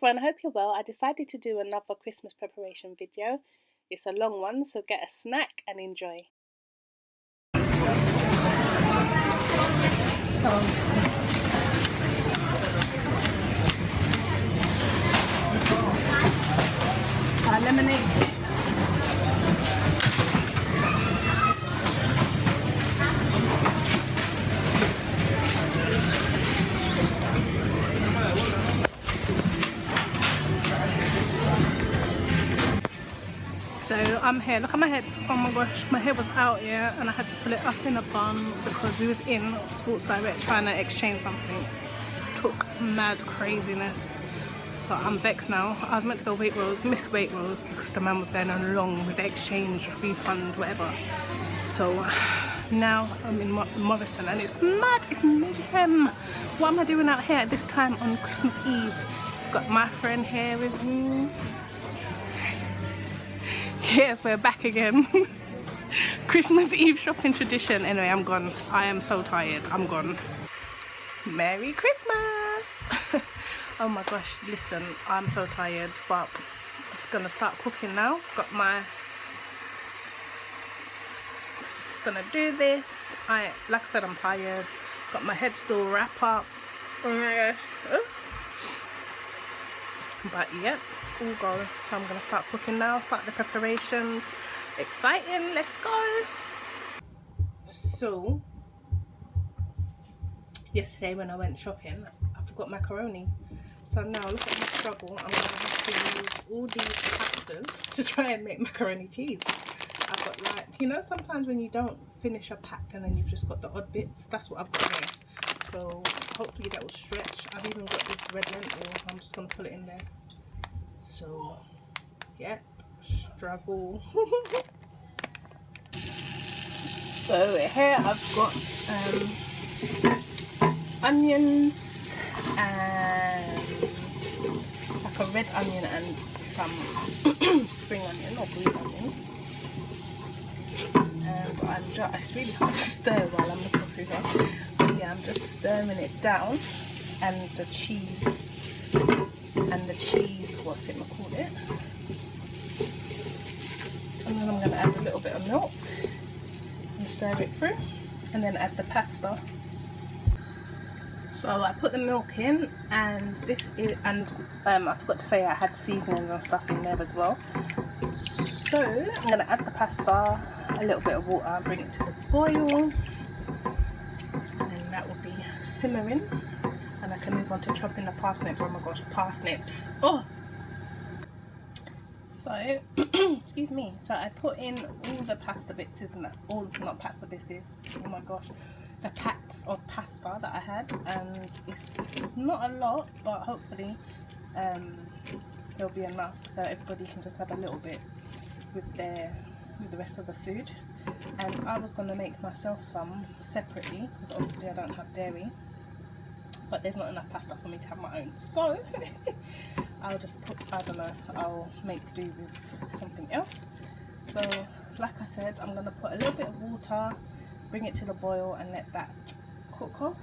everyone, I hope you're well. I decided to do another Christmas preparation video. It's a long one, so get a snack and enjoy. Lemonade. So I'm here, look at my head. Oh my gosh, my hair was out here and I had to pull it up in a bun because we was in Sports Direct trying to exchange something. Took mad craziness. So I'm vexed now. I was meant to go Waitrose, missed Waitrose because the man was going along with the exchange, refund, whatever. So now I'm in Morrison and it's mad, it's mayhem. What am I doing out here at this time on Christmas Eve? Got my friend here with me. Yes, we're back again. Christmas Eve shopping tradition. Anyway, I'm gone. I am so tired. I'm gone. Merry Christmas. Oh my gosh, listen, I'm so tired, but I'm gonna start cooking now. Got my, just gonna do this. Like I said, I'm tired. Got my head still wrap up. Oh my gosh. Oh. But yep, it's all go. So I'm gonna start cooking now, start the preparations. Exciting, let's go. So yesterday when I went shopping, I forgot macaroni. So now look at my struggle. I'm gonna have to use all these pastas to try and make macaroni cheese. I've got, like, you know, sometimes when you don't finish a pack and then you've just got the odd bits, that's what I've got here. So hopefully that will stretch. I've even got this red lentil. I'm just gonna put it in there. So yeah, struggle. So here I've got onions and like a red onion and some spring onion or green onion. But it's really hard to stir while I'm looking through that. But yeah, I'm just stirring it down, and the cheese, what's it called it? And then I'm going to add a little bit of milk and stir it through, and then add the pasta. So I put the milk in, and this is, and I forgot to say I had seasonings and stuff in there as well. So I'm going to add the pasta, a little bit of water, bring it to the boil, and that will be simmering, and I can move on to chopping the parsnips. Oh my gosh, parsnips! Oh! So, excuse me, so I put in all the pasta bits, isn't it? All, not pasta bits, oh my gosh, the packs of pasta that I had, and it's not a lot, but hopefully there'll be enough so everybody can just have a little bit with the rest of the food. And I was going to make myself some separately because obviously I don't have dairy, but there's not enough pasta for me to have my own, so I'll just put, I don't know, I'll make do with something else. So like I said, I'm going to put a little bit of water, bring it to the boil and let that cook off.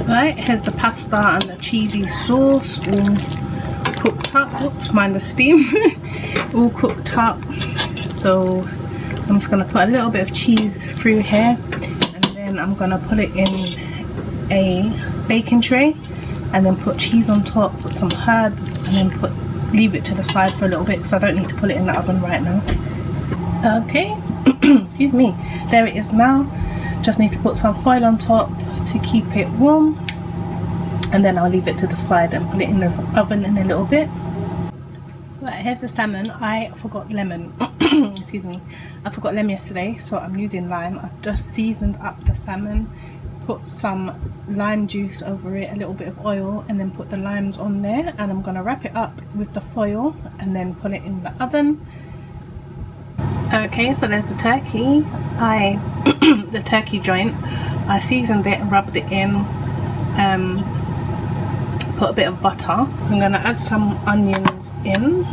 Right, here's the pasta and the cheesy sauce all cooked up. Oops, mind the steam. All cooked up. So I'm just going to put a little bit of cheese through here, and then I'm going to put it in a baking tray, and then put cheese on top, put some herbs, and then leave it to the side for a little bit because I don't need to put it in the oven right now. Okay, excuse me, there it is now. Just need to put some foil on top to keep it warm, and then I'll leave it to the side and put it in the oven in a little bit. Right, here's the salmon. I forgot lemon. Excuse me, I forgot lemon yesterday, so I'm using lime. I've just seasoned up the salmon, put some lime juice over it, a little bit of oil, and then put the limes on there, and I'm going to wrap it up with the foil and then put it in the oven. Okay, so there's the turkey. The turkey joint, I seasoned it, rubbed it in, put a bit of butter. I'm going to add some onions in,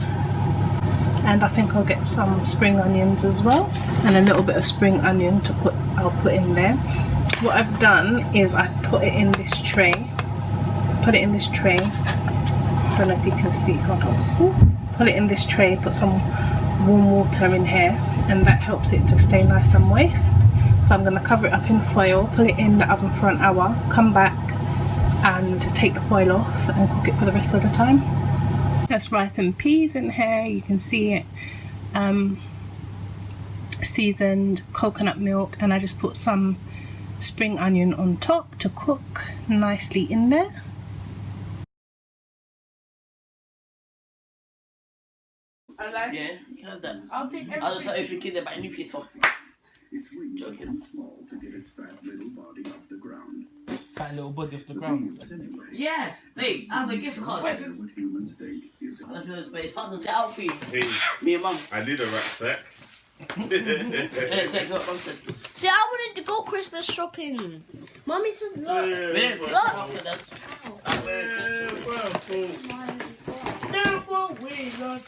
and I think I'll get some spring onions as well, and a little bit of spring onion I'll put in there. What I've done is I've put it in this tray. Don't know if you can see, hold on. Ooh. Put it in this tray, put some warm water in here, and that helps it to stay nice and moist. So I'm going to cover it up in foil, put it in the oven for an hour, come back and take the foil off and cook it for the rest of the time. There's rice and peas in here, you can see it. Seasoned coconut milk, and I just put some spring onion on top to cook nicely in there. I like Yeah, you can have that. I'll take everything. I'll just have everything there, but a new piece for. Its wings are Joking. too small to get its fat little body off the ground. Fat little body off the The ground. beans, anyway. Yes! Wait, I have a gift card. What humans think is I don't know, but it's part of the out for you. Hey, Me and mum. I need a rucksack. Yeah, take look, mum said. See, I wanted to go Christmas shopping. Mommy said no. We didn't put it after that.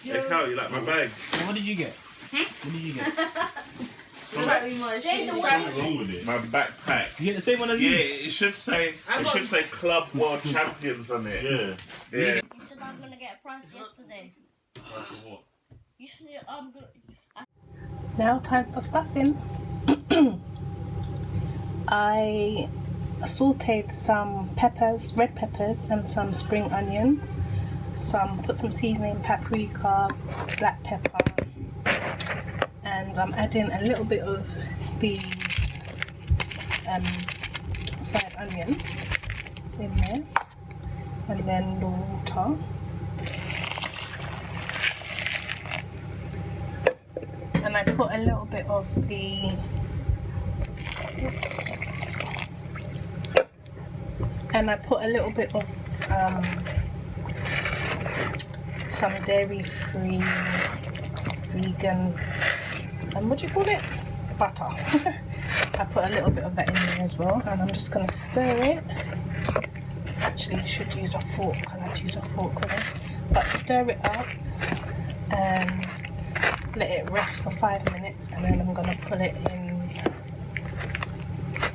Hey, Carl, you like my bag? What did you get? What did you get? What's wrong with it? My backpack. You get the same one as Yeah, me? it should say Club World Champions on it. Yeah. Yeah. You said I'm gonna get a prize yesterday. What? You said I'm gonna. Now time for stuffing. I sauteed some peppers, red peppers, and some spring onions. Put some seasoning, paprika, black pepper, and I'm adding a little bit of these fried onions in there, and then the water. And I put a little bit of some dairy-free, vegan, what do you call it? Butter. I put a little bit of that in there as well, and I'm just going to stir it. Actually, I should use a fork. I like to use a fork with this. But stir it up and let it rest for 5 minutes, and then I'm going to put it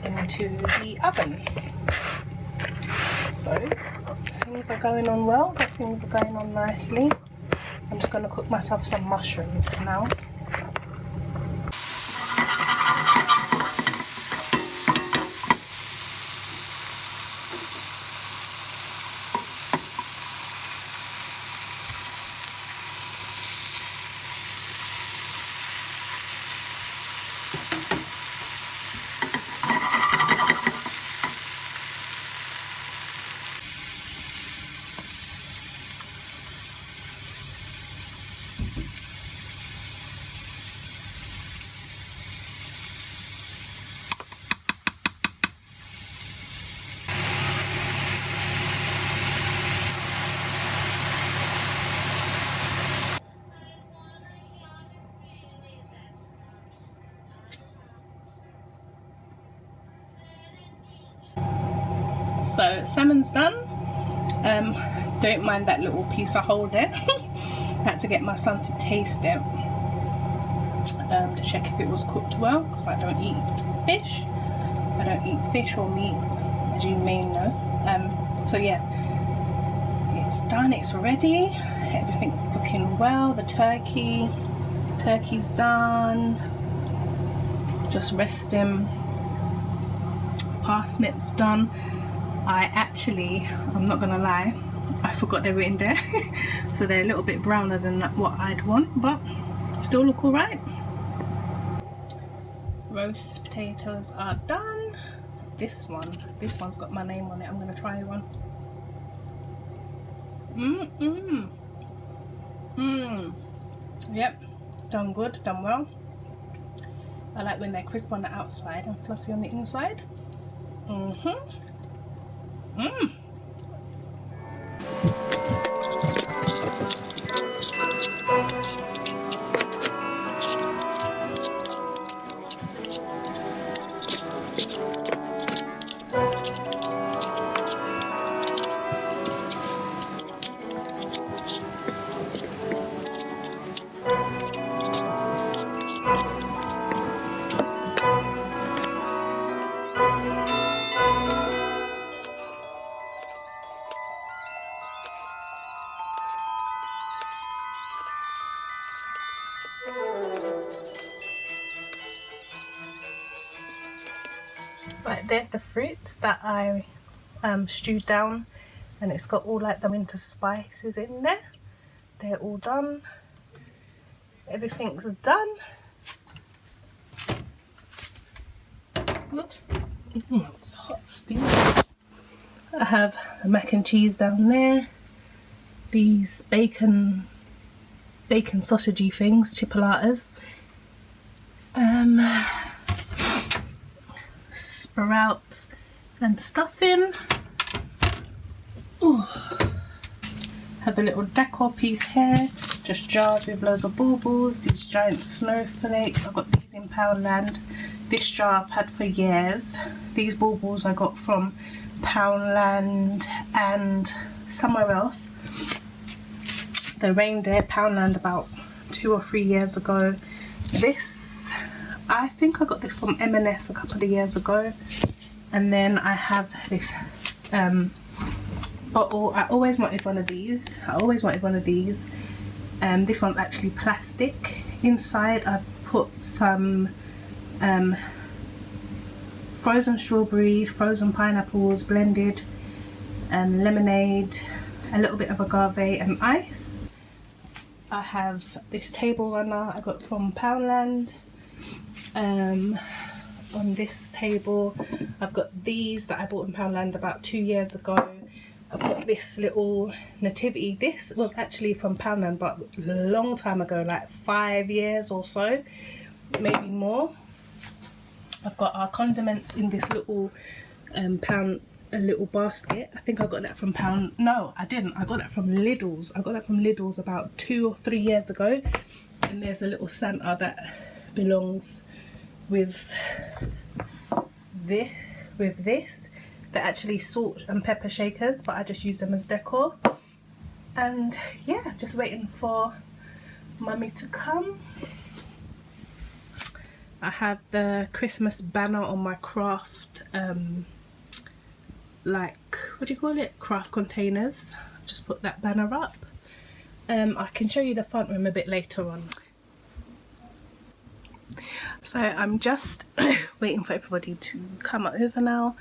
into the oven. So things are going on well, things are going on nicely. I'm just going to cook myself some mushrooms now. So salmon's done. Don't mind that little piece of hole there. I had to get my son to taste it to check if it was cooked well, because I don't eat fish. I don't eat fish or meat, as you may know. So yeah, it's done, it's ready, everything's looking well. The turkey's done, just resting. Parsnips done. I'm not gonna lie, I forgot they were in there. So they're a little bit browner than what I'd want, but still look all right. Roast potatoes are done. This one's got my name on it. I'm gonna try one. Yep, done good, done well. I like when they're crisp on the outside and fluffy on the inside. Right, there's the fruits that I stewed down, and it's got all like the winter spices in there. They're all done. Everything's done. Whoops. It's hot steam. I have the mac and cheese down there. These bacon sausagey things, chipolatas. Sprouts and stuffing. Ooh. Have a little decor piece here, just jars with loads of baubles, these giant snowflakes. I've got these in Poundland. This jar I've had for years. These baubles I got from Poundland and somewhere else. The reindeer, Poundland, about 2 or 3 years ago. This, I think I got this from M&S a couple of years ago. And then I have this bottle. I always wanted one of these. This one's actually plastic. Inside I've put some frozen strawberries, frozen pineapples, blended lemonade, a little bit of agave and ice. I have this table runner I got from Poundland. On this table I've got these that I bought in Poundland about 2 years ago. I've got this little nativity. This was actually from Poundland, but a long time ago, like 5 years or so, maybe more. I've got our condiments in this little a little basket. I think I got that from no, I didn't. I got that from Lidl's. I got that from Lidl's about 2 or 3 years ago. And there's a little Santa that belongs with this. They're actually salt and pepper shakers, but I just use them as decor. And yeah, just waiting for Mummy to come. I have the Christmas banner on my craft, like, what do you call it? Craft containers. Just put that banner up. I can show you the front room a bit later on. So I'm just waiting for everybody to come over now.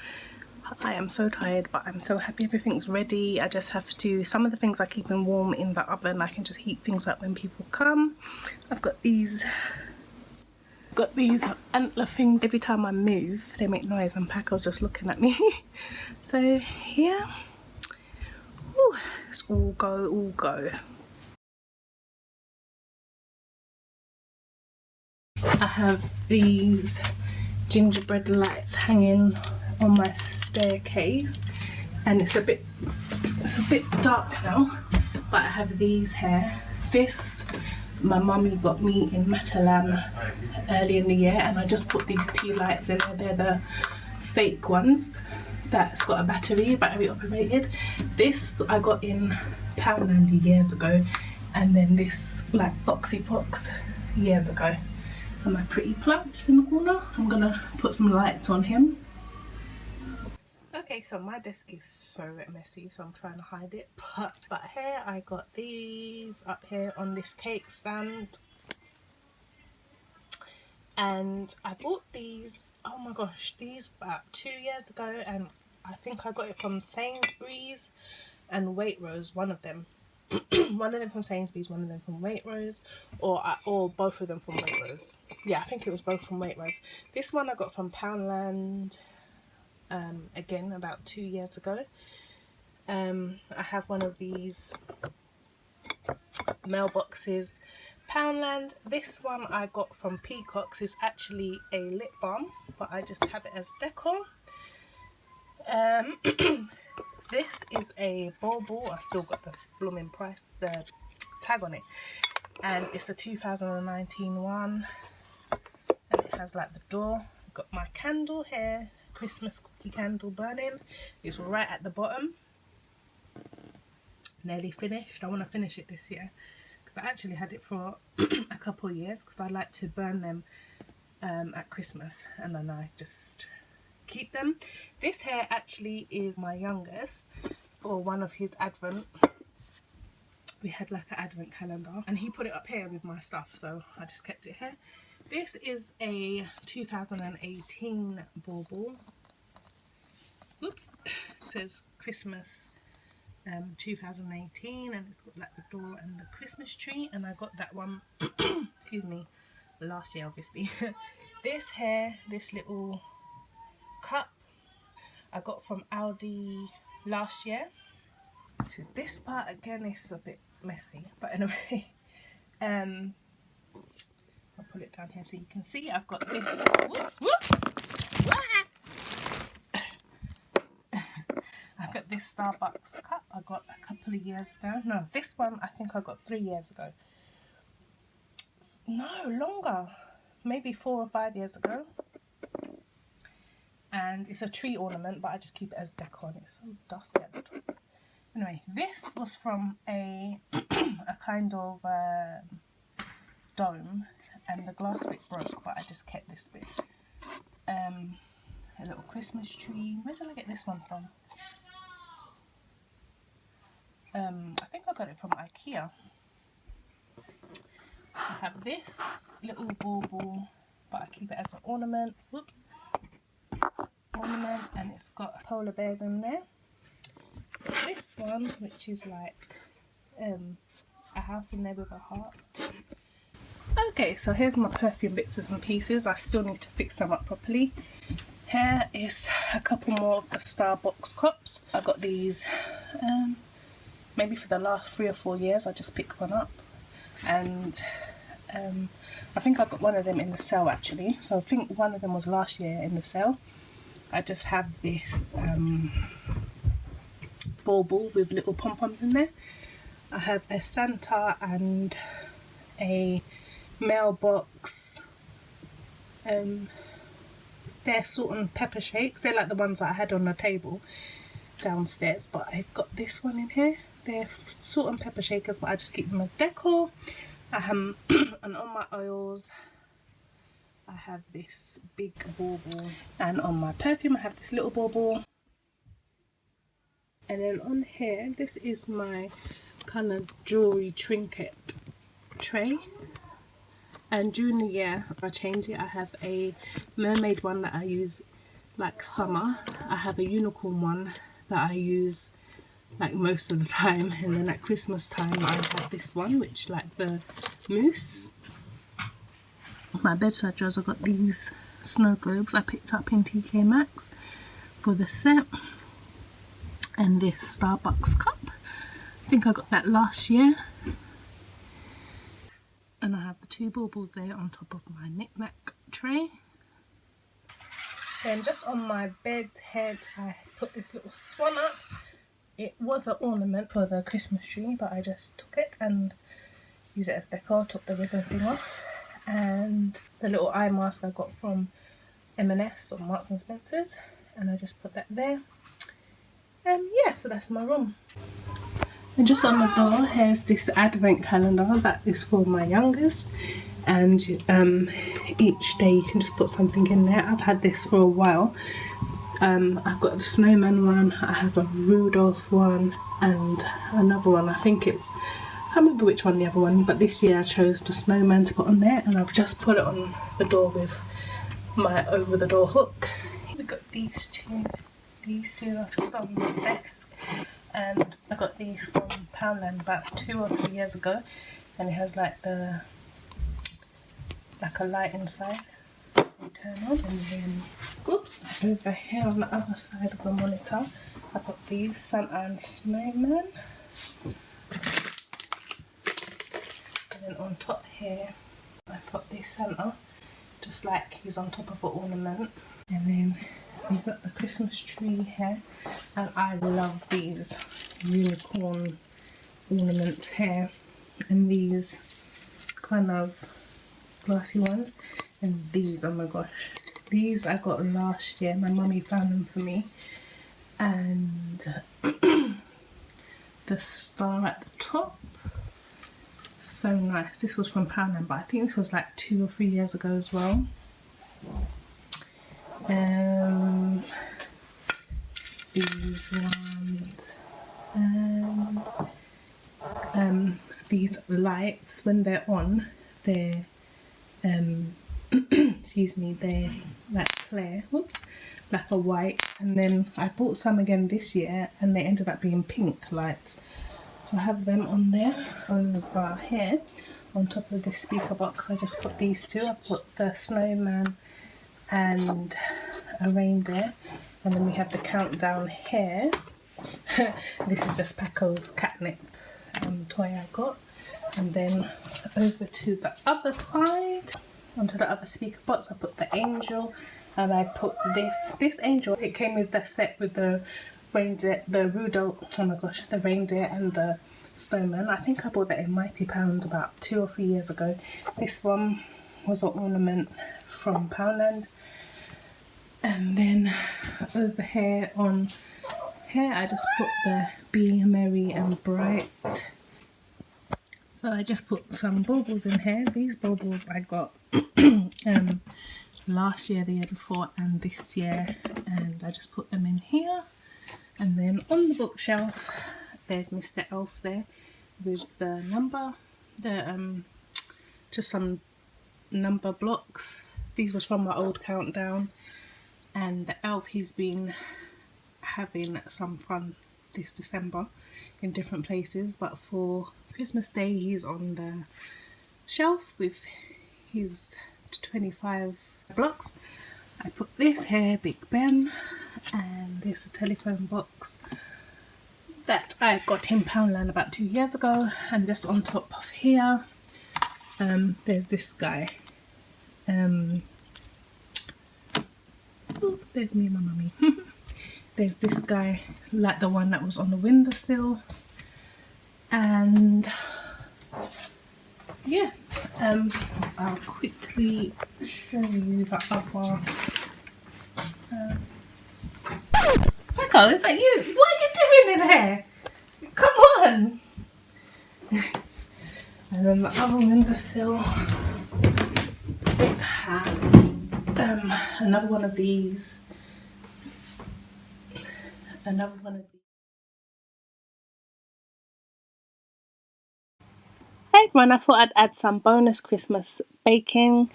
I am so tired, but I'm so happy everything's ready. I just have to, some of the things I keep in warm in the oven. I can just heat things up when people come. I've got these antler things. Every time I move they make noise, and Paco's just looking at me. So yeah, ooh, let's all go. I have these gingerbread lights hanging on my staircase, and it's a bit dark now, but I have these here. This my mummy got me in Matalan early in the year, and I just put these tea lights in there. They're the fake ones that's got a battery operated. This I got in Poundland years ago, and then this like Foxy Fox years ago. And my pretty plant just in the corner. I'm gonna put some lights on him. Okay, so my desk is so messy, so I'm trying to hide it. But here I got these up here on this cake stand. And I bought these, oh my gosh, these about 2 years ago, and I think I got it from Sainsbury's and Waitrose, one of them. One of them from Sainsbury's, one of them from Waitrose, or both of them from Waitrose. Yeah, I think it was both from Waitrose. This one I got from Poundland, again about 2 years ago. I have one of these mailboxes, Poundland. This one I got from Peacocks. Is actually a lip balm, but I just have it as decor. This is a bauble. I still got the blooming price, the tag on it, and it's a 2019 one, and it has like the door. I've got my candle here, Christmas cookie candle burning. It's right at the bottom. Nearly finished. I want to finish it this year because I actually had it for a couple of years because I like to burn them at Christmas, and then I just keep them. This here actually is my youngest for one of his advent. We had like an advent calendar and he put it up here with my stuff, so I just kept it here. This is a 2018 bauble. Oops, it says Christmas 2018, and it's got like the door and the Christmas tree, and I got that one excuse me, last year obviously. This here, this little cup I got from Aldi last year. So this part again is a bit messy, but anyway, I'll put it down here so you can see. I've got this, whoops, whoops. I've got this Starbucks cup I got a couple of years ago. No, this one I think I got 3 years ago. No, longer, maybe 4 or 5 years ago. And it's a tree ornament, but I just keep it as decor. It's so dusty at the top. Anyway, this was from a kind of dome, and the glass bit broke, but I just kept this bit. A little Christmas tree. Where did I get this one from? I think I got it from IKEA. I have this little bauble, but I keep it as an ornament. Whoops. Ornament, and it's got polar bears in there. This one, which is like a house in there with a heart. Okay, so here's my perfume bits and pieces. I still need to fix them up properly. Here is a couple more of the Starbucks cups. I got these maybe for the last 3 or 4 years. I just picked one up, and I think I got one of them in the sale actually. So I think one of them was last year in the sale. I just have this bauble with little pom-poms in there. I have a Santa and a mailbox. They're salt and pepper shakes. They're like the ones that I had on the table downstairs, but I've got this one in here. They're salt and pepper shakers, but I just keep them as decor. And on my oils I have this big bauble, and on my perfume I have this little bauble. And then on here, this is my kind of jewelry trinket tray, and during the year I change it. I have a mermaid one that I use like summer. I have a unicorn one that I use like most of the time, and then at Christmas time I have this one, which like the mousse. My bedside drawers, I got these snow globes I picked up in TK Maxx for the set, and this Starbucks cup. I think I got that last year. And I have the 2 baubles there on top of my knick-knack tray. Then just on my bed head I put this little swan up. It was an ornament for the Christmas tree, but I just took it and used it as decor. Took the ribbon thing off. And the little eye mask I got from M&S or Marks and Spencer's, and I just put that there. Yeah, so that's my room. And just on the door, here's this advent calendar that is for my youngest, and each day you can just put something in there. I've had this for a while. I've got the snowman one, I have a Rudolph one, and another one. I think it's, I can't remember which one the other one, but this year I chose the snowman to put on there, and I've just put it on the door with my over the door hook. We got these two are just on the desk, and I got these from Poundland about 2 or 3 years ago, and it has like the a light inside. You turn on, and then oops, over here on the other side of the monitor I got these Santa and Snowman, and then on top here I put this Santa just like he's on top of an ornament, and then we've got the Christmas tree here, and I love these unicorn ornaments here, and these kind of glassy ones, and these, oh my gosh, these I got last year. My mummy found them for me, and the star at the top, so nice. This was from Poundland, but I think this was like 2 or 3 years ago as well. These ones, and these lights, when they're on, they're excuse me, they're like clear, whoops, like a white, and then I bought some again this year and they ended up being pink lights, so I have them on there. Over here on top of this speaker box I just put these two. I put the snowman and a reindeer, and then we have the countdown here. This is just Paco's catnip toy I got. And then over to the other side, onto the other speaker box, I put the angel, and I put this angel. It came with the set with the reindeer, the Rudolph, oh my gosh, the reindeer and the snowman. I think I bought that in Mighty Pound about 2 or 3 years ago. This one was an ornament from Poundland. And then over here on here I just put the Be Merry and Bright. So I just put some baubles in here. These baubles I got last year, the year before, and this year, and I just put them in here. And then on the bookshelf there's Mr. Elf there with the number, just some number blocks. These was from my old countdown, and the elf, he's been having some fun this December in different places, but for Christmas Day he's on the shelf with his 25 blocks. I put this here, Big Ben, and this a telephone box that I got in Poundland about 2 years ago. And just on top of here there's this guy. Oh, there's me and my mummy. There's this guy, like the one that was on the windowsill. And yeah, I'll quickly show you the other. Paco, is that you? What are you doing in here? Come on! And then the other windowsill, it had another one of these. Another one of these. Hey everyone, I thought I'd add some bonus Christmas baking.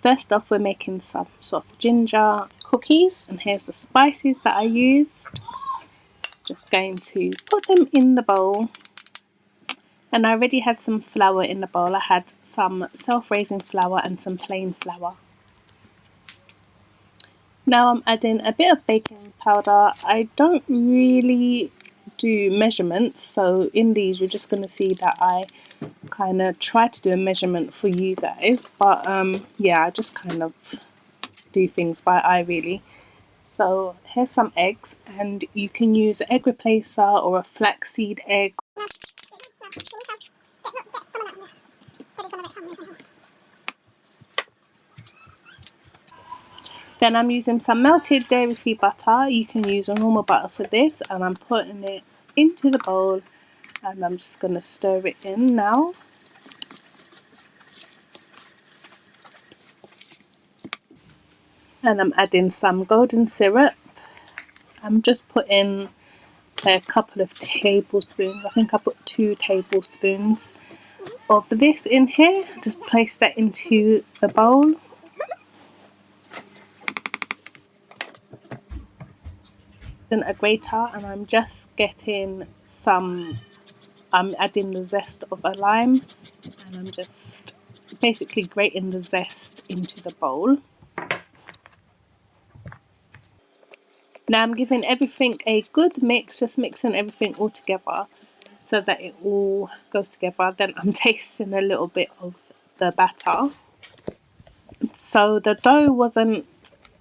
First off, we're making some soft ginger cookies, and here's the spices that I used. Just going to put them in the bowl. And I already had some flour in the bowl. I had some self-raising flour and some plain flour. Now I'm adding a bit of baking powder. I don't really do measurements, so in these you're just going to see that I kind of try to do a measurement for you guys, but yeah, I just kind of do things by eye really. So here's some eggs, and you can use an egg replacer or a flaxseed egg. Then I'm using some melted dairy-free butter. You can use a normal butter for this, and I'm putting it into the bowl, and I'm just going to stir it in now. And I'm adding some golden syrup, I'm just putting a couple of tablespoons. I think I put 2 tablespoons of this in here. Just place that into the bowl. Then a grater, and I'm just getting some, I'm adding the zest of a lime, and I'm just basically grating the zest into the bowl. Now I'm giving everything a good mix, just mixing everything all together so that it all goes together. Then I'm tasting a little bit of the batter. So the dough wasn't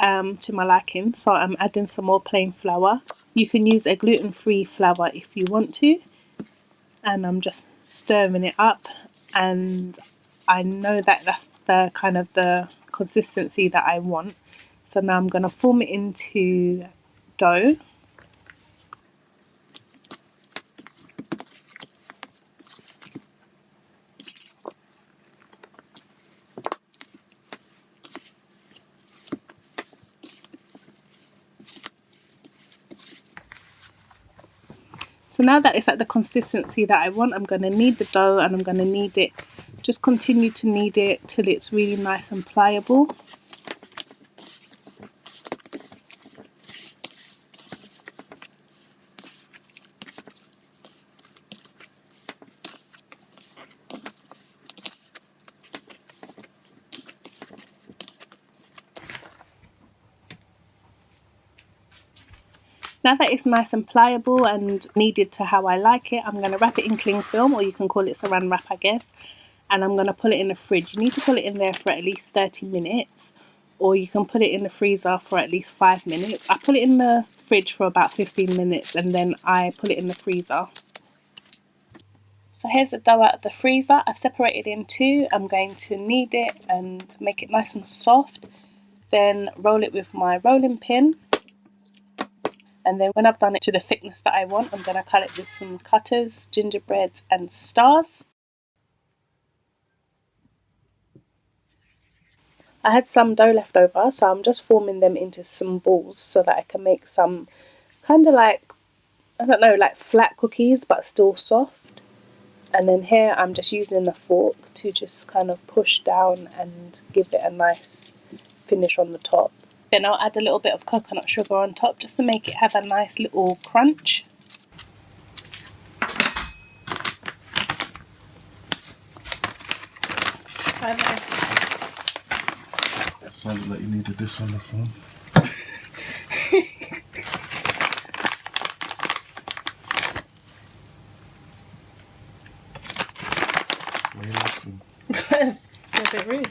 to my liking, so I'm adding some more plain flour. You can use a gluten-free flour if you want to. And I'm just stirring it up, and I know that that's the kind of the consistency that I want. So now I'm going to form it into dough. So now that it's at the consistency that I want, I'm going to knead the dough, and I'm going to knead it, just continue to knead it till it's really nice and pliable. Now that it's nice and pliable and kneaded to how I like it, I'm going to wrap it in cling film, or you can call it saran wrap, I guess. And I'm going to put it in the fridge. You need to put it in there for at least 30 minutes, or you can put it in the freezer for at least 5 minutes. I put it in the fridge for about 15 minutes, and then I put it in the freezer. So here's the dough out of the freezer. I've separated it in two. I'm going to knead it and make it nice and soft. Then roll it with my rolling pin. And then when I've done it to the thickness that I want, I'm going to cut it with some cutters, gingerbreads and stars. I had some dough left over, so I'm just forming them into some balls so that I can make some kind of like, I don't know, like flat cookies but still soft. And then here I'm just using a fork to just kind of push down and give it a nice finish on the top. Then I'll add a little bit of coconut sugar on top just to make it have a nice little crunch. It sounded like you needed this on the phone. Why are you laughing? Because you're a bit rude.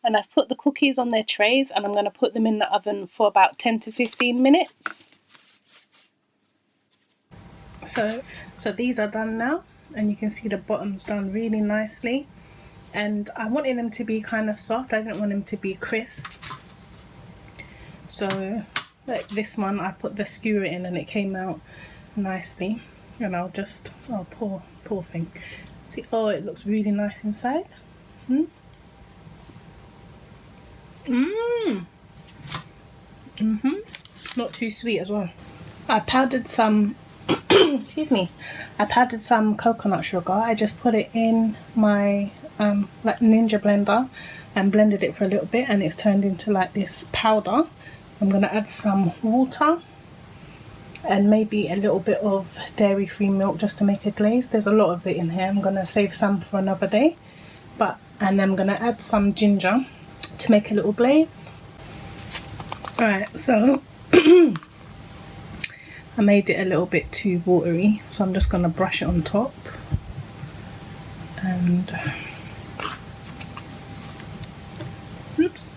And I've put the cookies on their trays, and I'm going to put them in the oven for about 10 to 15 minutes. So these are done now, and you can see the bottom's done really nicely. And I wanted them to be kind of soft. I didn't want them to be crisp. So like this one, I put the skewer in and it came out nicely. And I'll poor thing. See, oh, it looks really nice inside. Not too sweet as well. I powdered some excuse me, I powdered some coconut sugar. I just put it in my like ninja blender and blended it for a little bit, and it's turned into like this powder. I'm going to add some water and maybe a little bit of dairy-free milk just to make a glaze. There's a lot of it in here. I'm going to save some for another day, and I'm going to add some ginger to make a little glaze. Alright, so I made it a little bit too watery, so I'm just going to brush it on top. And oops,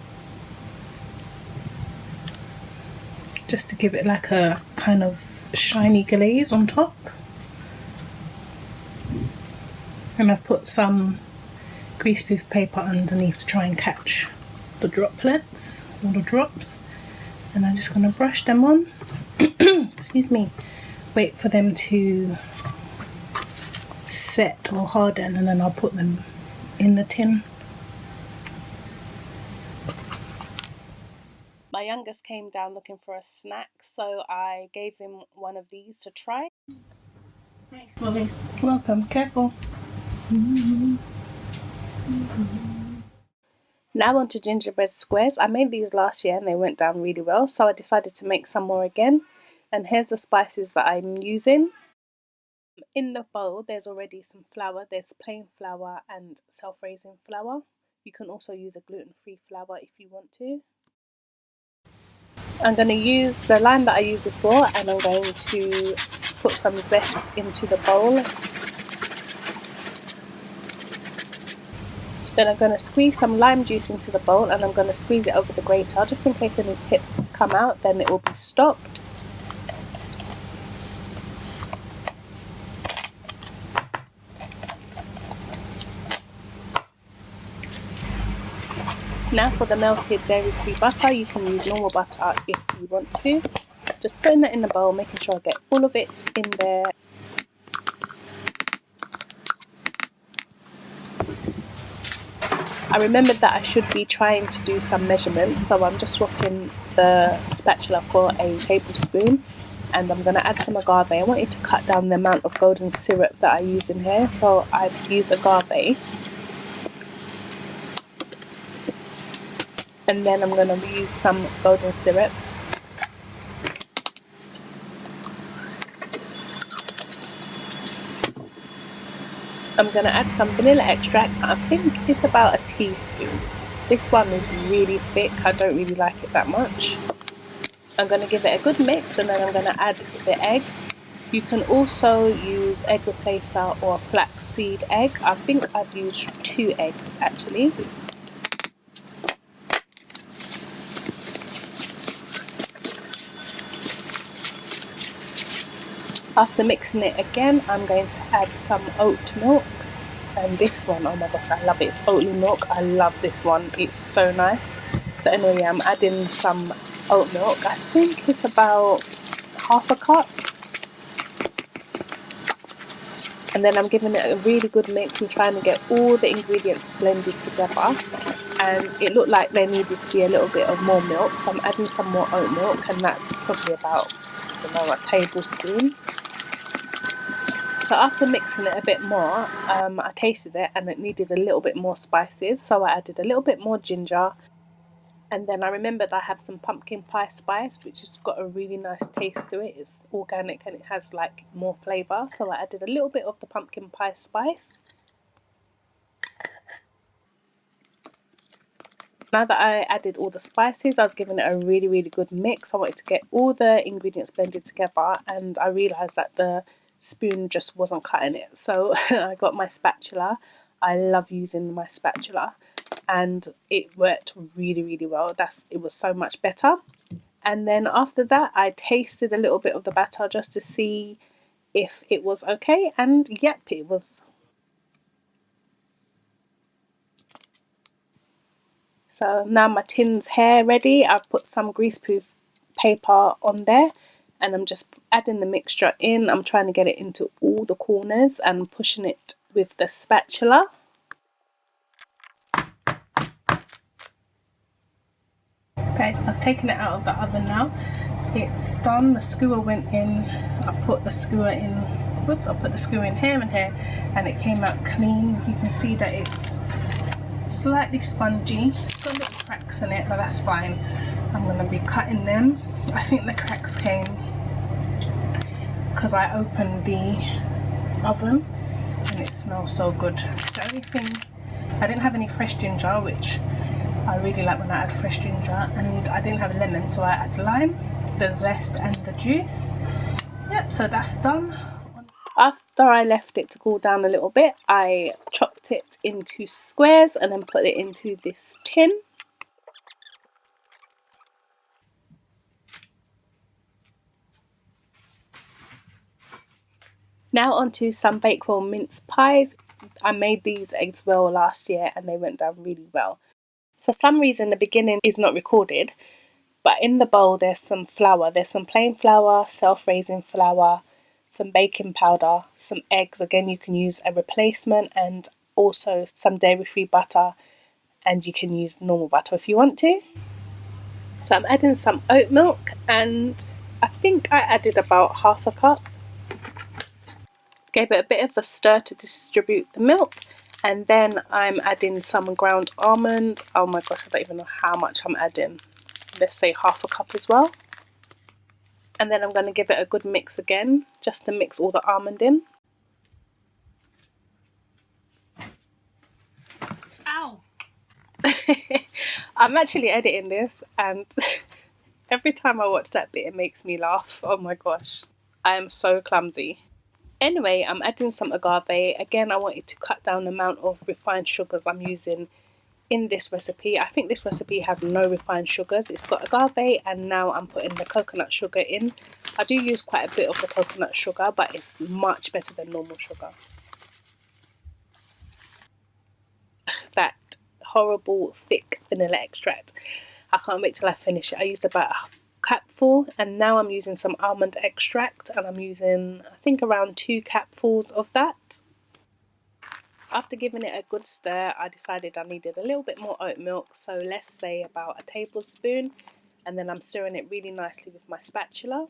just to give it like a kind of shiny glaze on top. And I've put some greaseproof paper underneath to try and catch the droplets or the drops, and I'm just going to brush them on. Excuse me. Wait for them to set or harden, and then I'll put them in the tin. My youngest came down looking for a snack, so I gave him one of these to try. Thanks, Mommy. Welcome, careful. Now on to gingerbread squares. I made these last year and they went down really well, so I decided to make some more again. And here's the spices that I'm using. In the bowl there's already some flour. There's plain flour and self-raising flour. You can also use a gluten-free flour if you want to. I'm going to use the lime that I used before, and I'm going to put some zest into the bowl. Then I'm going to squeeze some lime juice into the bowl, and I'm going to squeeze it over the grater just in case any pips come out, then it will be stopped. Now for the melted dairy-free butter. You can use normal butter if you want to. Just putting that in the bowl, making sure I get all of it in there. I remembered that I should be trying to do some measurements, so I'm just swapping the spatula for a tablespoon, and I'm going to add some agave. I wanted to cut down the amount of golden syrup that I used in here, so I've used agave. And then I'm going to use some golden syrup. I'm going to add some vanilla extract. I think it's about a teaspoon. This one is really thick. I don't really like it that much. I'm going to give it a good mix, and then I'm going to add the egg. You can also use egg replacer or flaxseed egg. I think I've used 2 eggs actually. After mixing it again, I'm going to add some oat milk, and this one, oh my gosh, I love it. It's oatly milk. I love this one. It's so nice. So anyway, I'm adding some oat milk. I think it's about half a cup. And then I'm giving it a really good mix and trying to get all the ingredients blended together. And it looked like there needed to be a little bit of more milk, so I'm adding some more oat milk, and that's probably about, I don't know, a tablespoon. So after mixing it a bit more, I tasted it and it needed a little bit more spices, so I added a little bit more ginger. And then I remembered I have some pumpkin pie spice, which has got a really nice taste to it. It's organic and it has like more flavour, so I added a little bit of the pumpkin pie spice. Now that I added all the spices, I was giving it a really, really good mix. I wanted to get all the ingredients blended together, and I realised that the spoon just wasn't cutting it. So I got my spatula. I love using my spatula, and it worked really, really well. It was so much better. And then after that, I tasted a little bit of the batter just to see if it was okay, and yep, it was. So now my tin's here ready. I've put some greaseproof paper on there, and I'm just adding the mixture in. I'm trying to get it into all the corners and pushing it with the spatula. Okay, I've taken it out of the oven now. It's done. The skewer went in. I put the skewer in. Whoops! I put the skewer in here and here, and it came out clean. You can see that it's slightly spongy. It's got little cracks in it, but that's fine. I'm going to be cutting them. I think the cracks came because I opened the oven and it smells so good. The only thing, I didn't have any fresh ginger, which I really like when I add fresh ginger, and I didn't have lemon, so I add lime, the zest and the juice. Yep, so that's done. After I left it to cool down a little bit, I chopped it into squares and then put it into this tin. Now onto some Bakewell mince pies. I made these as well last year and they went down really well. For some reason the beginning is not recorded, but in the bowl there's some flour. There's some plain flour, self-raising flour, some baking powder, some eggs. Again, you can use a replacement, and also some dairy-free butter, and you can use normal butter if you want to. So I'm adding some oat milk, and I think I added about half a cup. Gave it a bit of a stir to distribute the milk, and then I'm adding some ground almond. Oh my gosh, I don't even know how much I'm adding. Let's say half a cup as well. And then I'm going to give it a good mix again, just to mix all the almond in. Ow! I'm actually editing this, and every time I watch that bit it makes me laugh. Oh my gosh, I am so clumsy. Anyway, I'm adding some agave. Again, I wanted to cut down the amount of refined sugars I'm using in this recipe. I think this recipe has no refined sugars. It's got agave, and now I'm putting the coconut sugar in. I do use quite a bit of the coconut sugar, but it's much better than normal sugar. That horrible thick vanilla extract, I can't wait till I finish it. I used about a cupful, and now I'm using some almond extract, and I'm using I think around 2 cupfuls of that. After giving it a good stir, I decided I needed a little bit more oat milk, so let's say about a tablespoon, and then I'm stirring it really nicely with my spatula.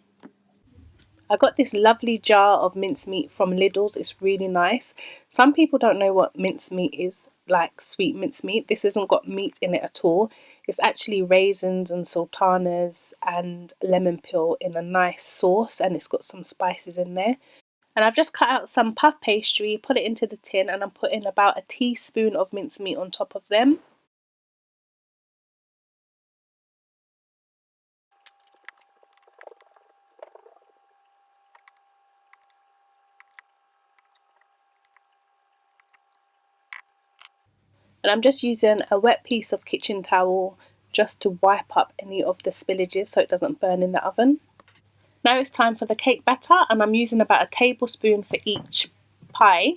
I got this lovely jar of mincemeat from Lidl's. It's really nice. Some people don't know what mincemeat is, like sweet mincemeat. This hasn't got meat in it at all. It's actually raisins and sultanas and lemon peel in a nice sauce, and it's got some spices in there. And I've just cut out some puff pastry, put it into the tin, and I'm putting about a teaspoon of mincemeat on top of them. And I'm just using a wet piece of kitchen towel just to wipe up any of the spillages so it doesn't burn in the oven. Now it's time for the cake batter, and I'm using about a tablespoon for each pie,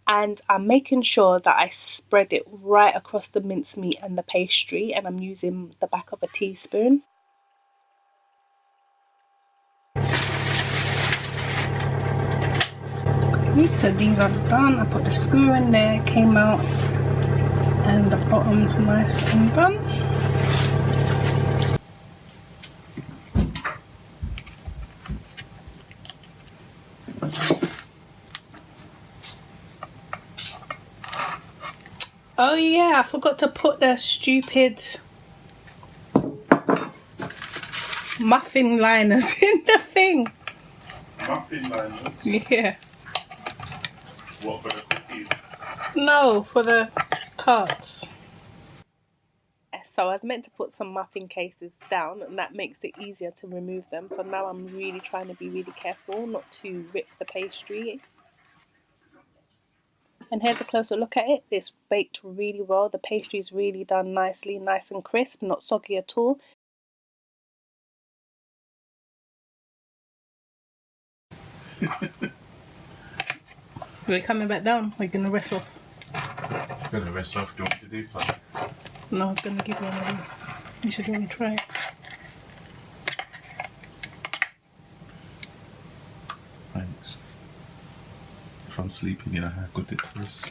and I'm making sure that I spread it right across the mincemeat and the pastry, and I'm using the back of a teaspoon. So these are done. I put the skewer in there, came out, and the bottom's nice and done. Oh yeah, I forgot to put the stupid muffin liners in the thing. Muffin liners? Yeah. What, for the cookies? No, for the tarts. So I was meant to put some muffin cases down, and that makes it easier to remove them. So now I'm really trying to be really careful not to rip the pastry. And here's a closer look at it. It's baked really well. The pastry's really done nicely, nice and crisp, not soggy at all. We're coming back down. We're going to rest off. Going to rest off. Do you want me to do something? No, I'm going to give you one of these. You should really try it. Thanks. If I'm sleeping, you know how good it is.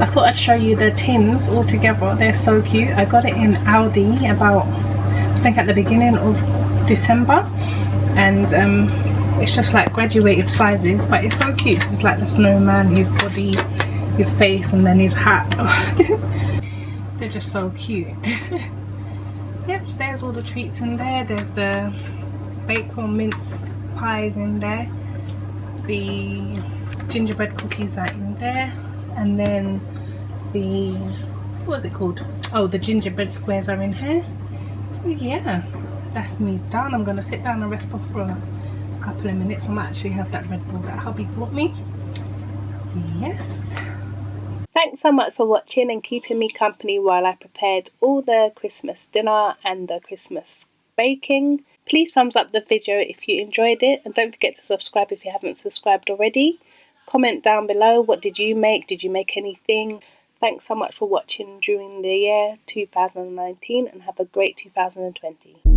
I thought I'd show you the tins all together. They're so cute. I got it in Aldi about, I think at the beginning of December, and it's just like graduated sizes, but it's so cute. It's like the snowman, his body, his face, and then his hat. They're just so cute. Yep, so there's all the treats in there. There's the bacon mince pies in there, the gingerbread cookies are in there, and then the, what was it called? Oh, the gingerbread squares are in here. So yeah, that's me done. I'm gonna sit down and rest off for a couple of minutes. I might actually have that Red Bull that hubby brought me. Yes. Thanks so much for watching and keeping me company while I prepared all the Christmas dinner and the Christmas baking. Please thumbs up the video if you enjoyed it, and don't forget to subscribe if you haven't subscribed already. Comment down below, what did you make? Did you make anything? Thanks so much for watching during the year 2019 and have a great 2020.